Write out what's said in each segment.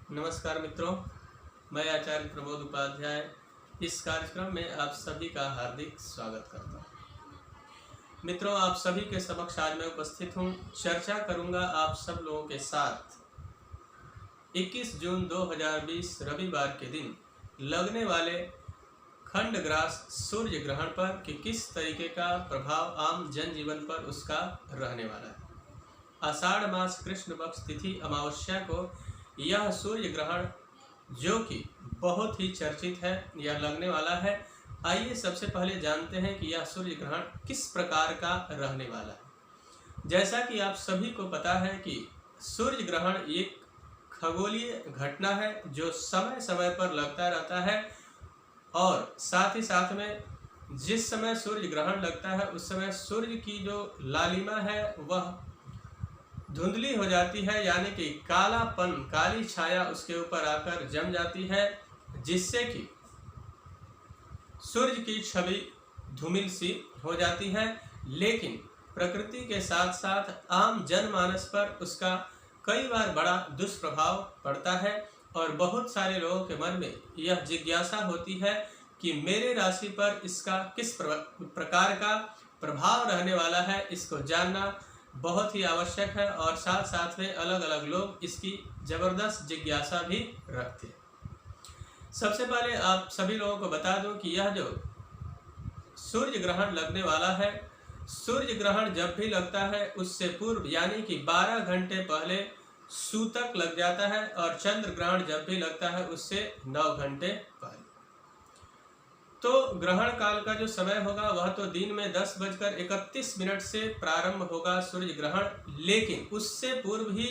नमस्कार मित्रों, मैं आचार्य प्रमोद उपाध्याय इस कार्यक्रम में आप सभी का हार्दिक स्वागत करता हूं। मित्रों, आप सभी के समक्ष आज मैं उपस्थित हूं। चर्चा करूंगा आप सब लोगों के साथ 21 जून 2020 रविवार के दिन लगने वाले खंडग्रास सूर्य ग्रहण पर कि किस तरीके का प्रभाव आम जनजीवन पर उसका रहने वाला है। आषाढ़ मास कृष्ण पक्ष तिथि अमावस्या को यह सूर्य ग्रहण जो कि बहुत ही चर्चित है, यह लगने वाला है। आइए सबसे पहले जानते हैं कि यह सूर्य ग्रहण किस प्रकार का रहने वाला है। जैसा कि आप सभी को पता है कि सूर्य ग्रहण एक खगोलीय घटना है जो समय समय पर लगता रहता है और साथ ही साथ में जिस समय सूर्य ग्रहण लगता है उस समय सूर्य की जो लालिमा है वह धुंधली हो जाती है, यानी कि कालापन, काली छाया उसके ऊपर आकर जम जाती है, जिससे कि सूर्य की छवि धूमिल सी हो जाती है। लेकिन प्रकृति के साथ साथ आम जनमानस पर उसका कई बार बड़ा दुष्प्रभाव पड़ता है और बहुत सारे लोगों के मन में यह जिज्ञासा होती है कि मेरे राशि पर इसका किस प्रकार का प्रभाव रहने वाला है। इसको जानना बहुत ही आवश्यक है और साथ साथ में अलग अलग लोग इसकी जबरदस्त जिज्ञासा भी रखते हैं। सबसे पहले आप सभी लोगों को बता दूं कि यह जो सूर्य ग्रहण लगने वाला है, सूर्य ग्रहण जब भी लगता है उससे पूर्व यानी कि 12 घंटे पहले सूतक लग जाता है और चंद्र ग्रहण जब भी लगता है उससे 9 घंटे पहले। तो ग्रहण काल का जो समय होगा वह तो दिन में 10:31 से प्रारंभ होगा सूर्य ग्रहण, लेकिन उससे पूर्व ही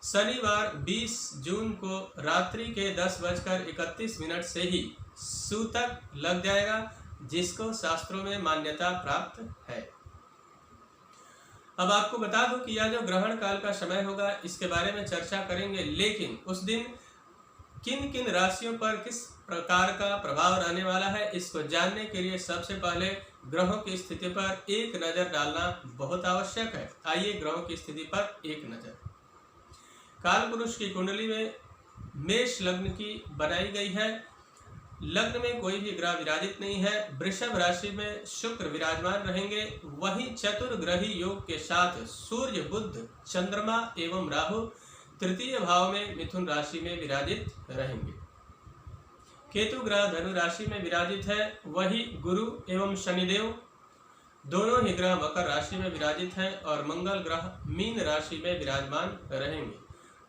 शनिवार 20 जून को रात्रि के 10:31 से ही सूतक लग जाएगा, जिसको शास्त्रों में मान्यता प्राप्त है। अब आपको बता दूं कि यह जो ग्रहण काल का समय होगा इसके बारे में चर्चा करेंगे, लेकिन उस दिन किन किन राशियों पर किस प्रकार का प्रभाव रहने वाला है इसको जानने के लिए सबसे पहले ग्रहों की स्थिति पर एक नजर डालना बहुत आवश्यक है। आइए ग्रहों की स्थिति पर एक नजर। काल पुरुष की कुंडली में मेष लग्न की बनाई गई है। लग्न में कोई भी ग्रह विराजित नहीं है। वृषभ राशि में शुक्र विराजमान रहेंगे। वही चतुर्ग्रही योग के साथ सूर्य, बुध, चंद्रमा एवं राहु तृतीय भाव में मिथुन राशि में विराजित रहेंगे। केतु ग्रह धनु राशि में विराजित है। वही गुरु एवं शनिदेव दोनों ही ग्रह मकर राशि में विराजित हैं और मंगल ग्रह मीन राशि में विराजमान रहेंगे।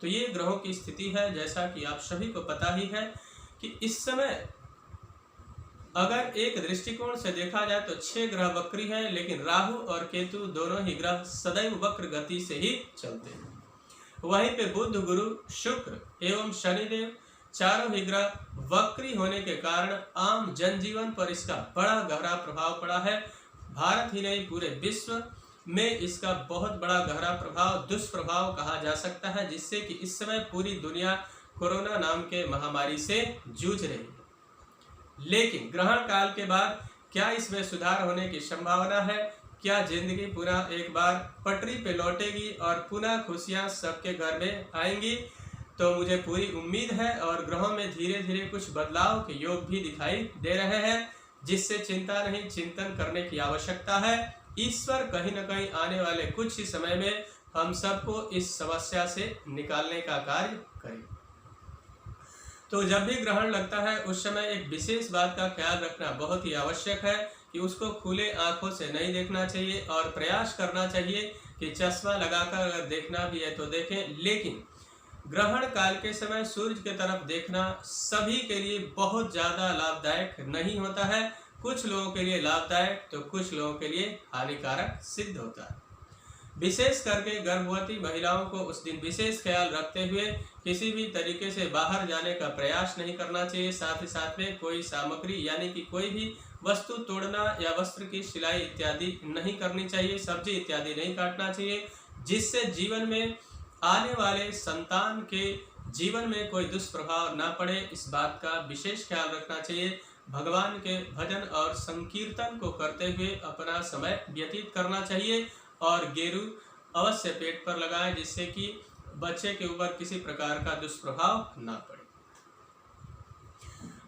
तो ये ग्रहों की स्थिति है। जैसा कि आप सभी को पता ही है कि इस समय अगर एक दृष्टिकोण से देखा जाए तो 6 ग्रह वक्री हैं, लेकिन राहु और केतु दोनों ही ग्रह सदैव वक्र गति से ही चलते हैं। वहीं पे बुध, गुरु, शुक्र एवं शनिदेव चारों ही ग्रह वक्री होने के कारण आम जनजीवन पर इसका बड़ा गहरा प्रभाव पड़ा है। भारत ही नहीं पूरे विश्व में इसका बहुत बड़ा गहरा प्रभाव, दुष्प्रभाव कहा जा सकता है, जिससे कि इस समय पूरी दुनिया कोरोना नाम के महामारी से जूझ रही है। लेकिन ग्रहण काल के बाद क्या इसमें सुधार होने की संभावना है? क्या जिंदगी पुनः एक बार पटरी पे लौटेगी और पुनः खुशियां सबके घर में आएंगी? तो मुझे पूरी उम्मीद है और ग्रहों में धीरे धीरे कुछ बदलाव के योग भी दिखाई दे रहे हैं, जिससे चिंता नहीं, चिंतन करने की आवश्यकता है। ईश्वर कहीं न कहीं आने वाले कुछ ही समय में हम सबको इस समस्या से निकालने का कार्य करें। तो जब भी ग्रहण लगता है उस समय एक विशेष बात का ख्याल रखना बहुत ही आवश्यक है कि उसको खुले आंखों से नहीं देखना चाहिए और प्रयास करना चाहिए कि चश्मा लगाकर अगर देखना भी है तो देखें। लेकिन ग्रहण काल के समय सूर्य की तरफ देखना सभी के लिए बहुत ज़्यादा लाभदायक नहीं होता है। कुछ लोगों के लिए लाभदायक तो कुछ लोगों के लिए हानिकारक सिद्ध होता है। विशेष करके गर्भवती महिलाओं को उस दिन विशेष ख्याल रखते हुए किसी भी तरीके से बाहर जाने का प्रयास नहीं करना चाहिए। साथ ही साथ में कोई सामग्री यानी कि कोई भी वस्तु तोड़ना या वस्त्र की सिलाई इत्यादि नहीं करनी चाहिए। सब्जी इत्यादि नहीं काटना चाहिए, जिससे जीवन में आने वाले संतान के जीवन में कोई दुष्प्रभाव ना पड़े। इस बात का विशेष ख्याल रखना चाहिए। भगवान के भजन और संकीर्तन को करते हुए अपना समय व्यतीत करना चाहिए और गेरू अवश्य पेट पर लगाएं, जिससे कि बच्चे के ऊपर किसी प्रकार का दुष्प्रभाव ना पड़े।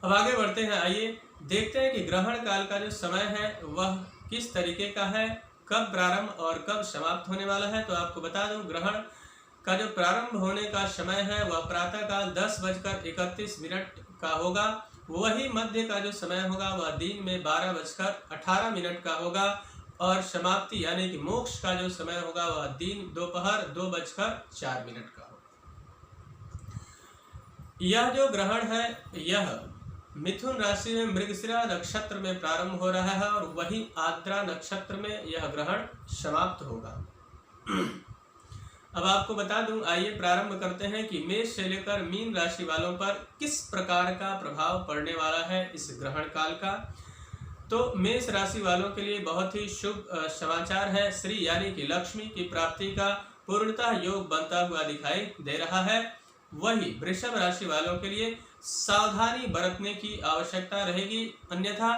अब आगे बढ़ते हैं, आइए देखते हैं कि ग्रहण काल का जो समय है वह किस तरीके का है, कब प्रारंभ और कब समाप्त होने वाला है। तो आपको बता दूं, ग्रहण का जो प्रारंभ होने का समय है वह प्रातःकाल 10:31 का होगा। वही मध्य का जो समय होगा वह दिन में 12:18 का होगा और समाप्ति यानी कि मोक्ष का जो समय होगा वह दिन दोपहर 2:04 का होगा। यह जो ग्रहण है यह मिथुन राशि में मृगशिरा नक्षत्र में प्रारंभ हो रहा है और वही आद्रा नक्षत्र में यह ग्रहण समाप्त होगा। अब आपको बता दूं, आइए प्रारंभ करते हैं कि मेष से लेकर मीन राशि वालों पर किस प्रकार का प्रभाव पड़ने वाला है इस ग्रहण काल का। तो मेष राशि वालों के लिए बहुत ही शुभ समाचार है। श्री यानी कि लक्ष्मी की प्राप्ति का पूर्णतः योग बनता हुआ दिखाई दे रहा है। वही वृषभ राशि वालों के लिए सावधानी बरतने की आवश्यकता रहेगी, अन्यथा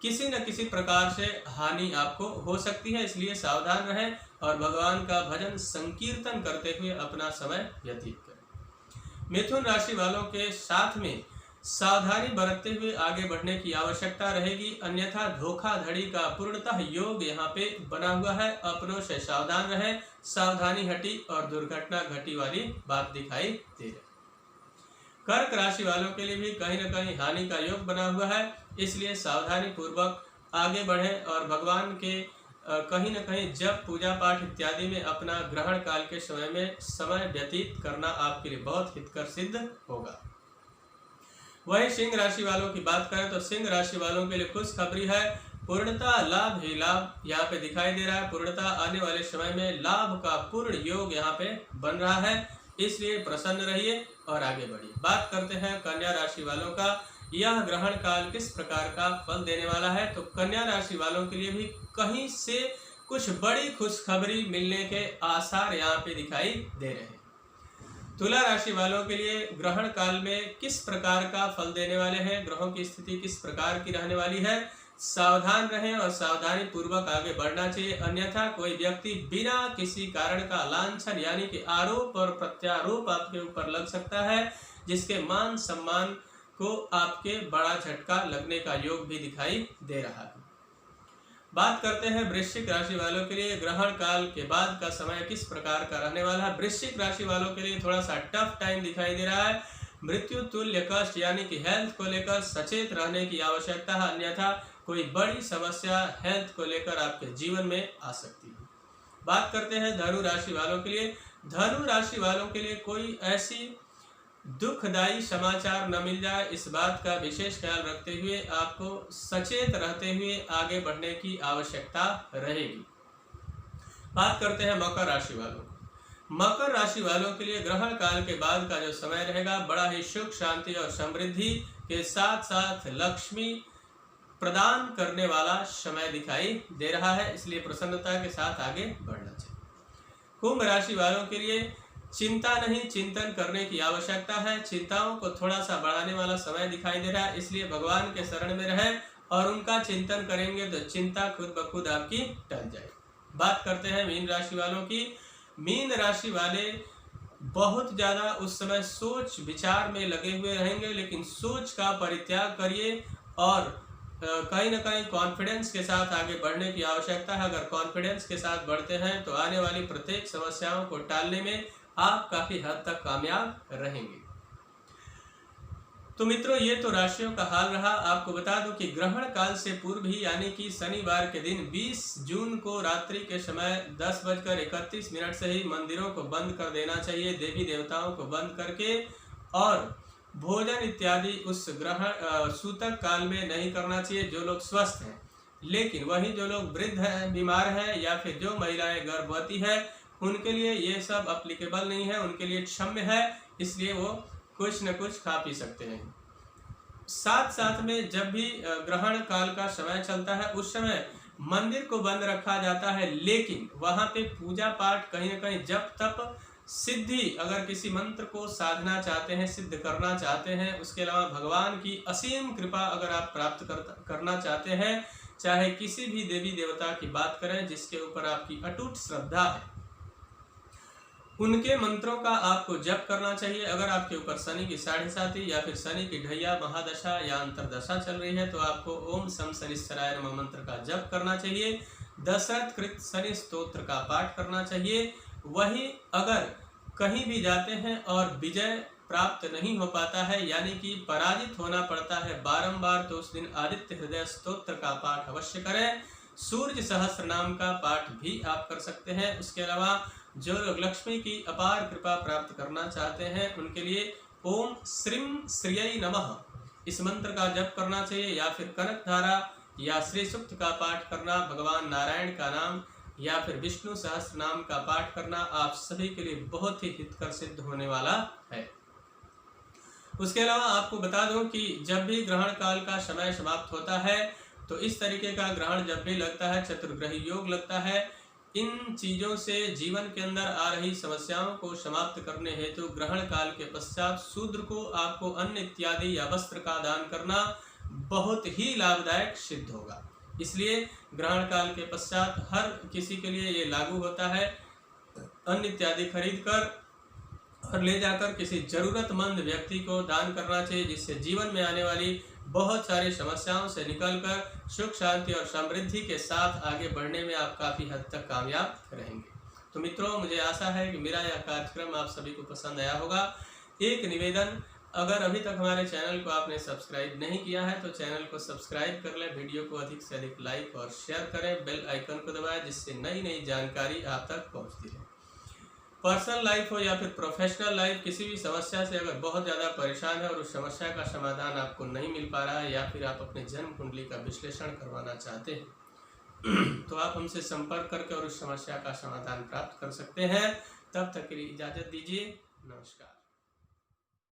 किसी न किसी प्रकार से हानि आपको हो सकती है, इसलिए सावधान रहें और भगवान का भजन संकीर्तन करते हुए अपना समय व्यतीत करें। मिथुन राशि वालों के साथ में सावधानी बरतते हुए आगे बढ़ने की आवश्यकता रहेगी, अन्यथा धोखाधड़ी का पूर्णतः योग यहाँ पे बना हुआ है। अपनों से सावधान रहें, सावधानी हटी और दुर्घटना घटी वाली बात दिखाई दे रही। कर्क राशि वालों के लिए भी कहीं न कहीं हानि का योग बना हुआ है, इसलिए सावधानी पूर्वक आगे बढ़ें और भगवान के कहीं न कहीं जप पूजा पाठ इत्यादि में अपना ग्रहण काल के समय में समय व्यतीत करना आपके लिए बहुत हितकर सिद्ध होगा। वही सिंह राशि वालों की बात करें तो सिंह राशि वालों के लिए खुशखबरी है, पूर्णतः लाभ ही लाभ यहाँ पे दिखाई दे रहा है। पूर्णतः आने वाले समय में लाभ का पूर्ण योग यहाँ पे बन रहा है, इसलिए प्रसन्न रहिए और आगे बढ़िए। बात करते हैं कन्या राशि वालों का, यह ग्रहण काल किस प्रकार का फल देने वाला है। तो कन्या राशि वालों के लिए भी कहीं से कुछ बड़ी खुशखबरी मिलने के आसार यहाँ पे दिखाई दे रहे हैं। तुला राशि वालों के लिए ग्रहण काल में किस प्रकार का फल देने वाले हैं, ग्रहों की स्थिति किस प्रकार की रहने वाली है। सावधान रहें और सावधानी पूर्वक आगे बढ़ना चाहिए, अन्यथा कोई व्यक्ति बिना किसी कारण का लांछन यानी कि आरोप और प्रत्यारोप आपके ऊपर लग सकता है, जिसके मान सम्मान को आपके बड़ा झटका लगने का योग भी दिखाई दे रहा है। बात करते हैं वृश्चिक राशि वालों के लिए ग्रहण काल के बाद का समय किस प्रकार का रहने वाला है। वृश्चिक राशि वालों के लिए थोड़ा सा टफ टाइम दिखाई दे रहा है। मृत्यु तुल्य कष्ट यानी कि हेल्थ को लेकर सचेत रहने की आवश्यकता है, अन्यथा कोई बड़ी समस्या हेल्थ को लेकर आपके जीवन में आ सकती है। बात करते हैं धनु राशि वालों के लिए। धनु राशि वालों के लिए कोई ऐसी दुखदायी समाचार न मिल जाए, इस बात का विशेष ख्याल रखते हुए आपको सचेत रहते हुए आगे बढ़ने की आवश्यकता रहेगी। बात करते हैं मकर राशि वालों। मकर राशि वालों के लिए ग्रहण काल के बाद का जो समय रहेगा बड़ा ही सुख शांति और समृद्धि के साथ साथ लक्ष्मी प्रदान करने वाला समय दिखाई दे रहा है, इसलिए प्रसन्नता के साथ आगे बढ़ना चाहिए। कुंभ राशि वालों के लिए चिंता नहीं चिंतन करने की आवश्यकता है। चिंताओं को थोड़ा सा बढ़ाने वाला समय दिखाई दे रहा है, इसलिए भगवान के शरण में रहें और उनका चिंतन करेंगे तो चिंता खुद ब खुद आपकी टल जाएगी। बात करते हैं मीन राशि वालों की। मीन राशि वाले बहुत ज्यादा उस समय सोच विचार में लगे हुए रहेंगे, लेकिन सोच का परित्याग करिए और कहीं ना कहीं कॉन्फिडेंस के साथ आगे बढ़ने की आवश्यकता है। अगर कॉन्फिडेंस के साथ बढ़ते हैं तो आने वाली प्रत्येक समस्याओं को टालने में आप काफी हद तक कामयाब रहेंगे। तो मित्रों, ये तो राशियों का हाल रहा। आपको बता दूं कि ग्रहण काल से पूर्व ही यानी कि शनिवार के दिन 20 जून को रात्रि के समय 10:31 से ही मंदिरों को बंद कर देना चाहिए, देवी देवताओं को बंद करके, और भोजन इत्यादि उस ग्रहण सूतक काल में नहीं करना चाहिए जो लोग स्वस्थ हैं। लेकिन वही जो लोग वृद्ध हैं, बीमार हैं या फिर जो महिलाएं गर्भवती हैं, उनके लिए ये सब अप्लीकेबल नहीं है, उनके लिए क्षम्य है, इसलिए वो कुछ न कुछ खा पी सकते हैं। साथ साथ में जब भी ग्रहण काल का समय चलता है उस समय मंदिर को बंद रखा जाता है, लेकिन वहां पे पूजा पाठ कहीं न कहीं जप तप सिद्धि, अगर किसी मंत्र को साधना चाहते हैं, सिद्ध करना चाहते हैं, उसके अलावा भगवान की असीम कृपा अगर आप प्राप्त करना चाहते हैं, चाहे किसी भी देवी देवता की बात करें जिसके ऊपर आपकी अटूट श्रद्धा है, उनके मंत्रों का आपको जप करना चाहिए। अगर आपके ऊपर शनि की 7.5 या फिर शनि की ढैया महादशा या अंतरदशा चल रही है तो आपको ओम सम शनिश्चराय नमः मंत्र का जप करना चाहिए। दशरथ कृत शनि स्तोत्र का पाठ करना चाहिए। वही अगर कहीं भी जाते हैं और विजय प्राप्त नहीं हो पाता है, यानी कि पराजित होना पड़ता है बारंबार, तो उस दिन आदित्य हृदय स्तोत्र का पाठ अवश्य करें। सूर्य सहस्त्र नाम का पाठ भी आप कर सकते हैं। उसके अलावा जो लोग लक्ष्मी की अपार कृपा प्राप्त करना चाहते हैं उनके लिए ओम श्रीम श्रियै नमः इस मंत्र का जप करना चाहिए, या फिर कनक धारा या श्री सूक्त का पाठ करना, भगवान नारायण का नाम या फिर विष्णु सहस्त्र नाम का पाठ करना आप सभी के लिए बहुत ही हितकर सिद्ध होने वाला है। उसके अलावा आपको बता दूं कि जब भी ग्रहण काल का समय समाप्त होता है तो इस तरीके का ग्रहण जब भी लगता है, चतुर्ग्रही योग लगता है, इन चीजों से जीवन के अंदर आ रही समस्याओं को समाप्त करने हेतु ग्रहण काल के पश्चात शूद्र को आपको अन्न इत्यादि या वस्त्र का दान करना बहुत ही लाभदायक सिद्ध होगा। इसलिए ग्रहण काल के पश्चात हर किसी के लिए ये लागू होता है, अन्न इत्यादि खरीद कर और ले जाकर किसी जरूरतमंद व्यक्ति को दान करना चाहिए, जिससे जीवन में आने वाली बहुत सारी समस्याओं से निकलकर सुख शांति और समृद्धि के साथ आगे बढ़ने में आप काफ़ी हद तक कामयाब रहेंगे। तो मित्रों, मुझे आशा है कि मेरा यह कार्यक्रम आप सभी को पसंद आया होगा। एक निवेदन, अगर अभी तक हमारे चैनल को आपने सब्सक्राइब नहीं किया है तो चैनल को सब्सक्राइब कर लें, वीडियो को अधिक से अधिक लाइक और शेयर करें, बेल आइकन को दबाएं जिससे नई नई जानकारी आप तक पहुंचती रहे। पर्सनल लाइफ हो या फिर प्रोफेशनल लाइफ, किसी भी समस्या से अगर बहुत ज़्यादा परेशान है और उस समस्या का समाधान आपको नहीं मिल पा रहा है, या फिर आप अपने जन्म कुंडली का विश्लेषण करवाना चाहते हैं तो आप हमसे संपर्क करके और उस समस्या का समाधान प्राप्त कर सकते हैं। तब तक के लिए इजाज़त दीजिए। नमस्कार।